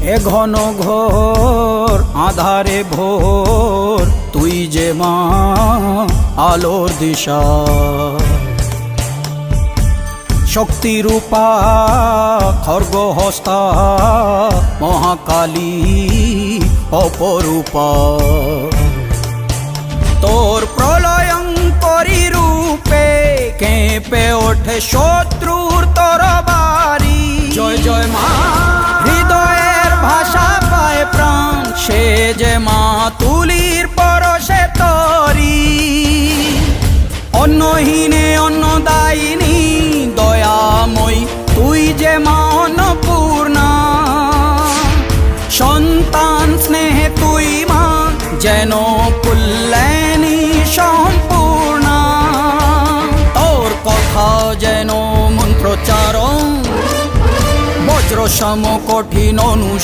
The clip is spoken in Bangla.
এ ঘন ঘোর আধারে ভোর তুই যে মা আলোর দিশা শক্তিরূপা খর্গহস্তা মহাকালী অপরূপা তোর প্রলয়ঙ্করী রূপে কেঁপে ওঠে শত্রুর তরবারি জয় জয় মা হৃদয়ের ভাষা পায় প্রাণ সে যে মা তুলির পরশে তরি অন্নহীনে অন্নদায়িনী দয়াময়ী তুই যে মা অন্নপূর্ণা সন্তান স্নেহে তুই মা যেন কল্যাণী সম্পূর্ণা তোর কথা যেন মন্ত্রোচ্চারণ বজ্র সম কঠিন অনুশাসন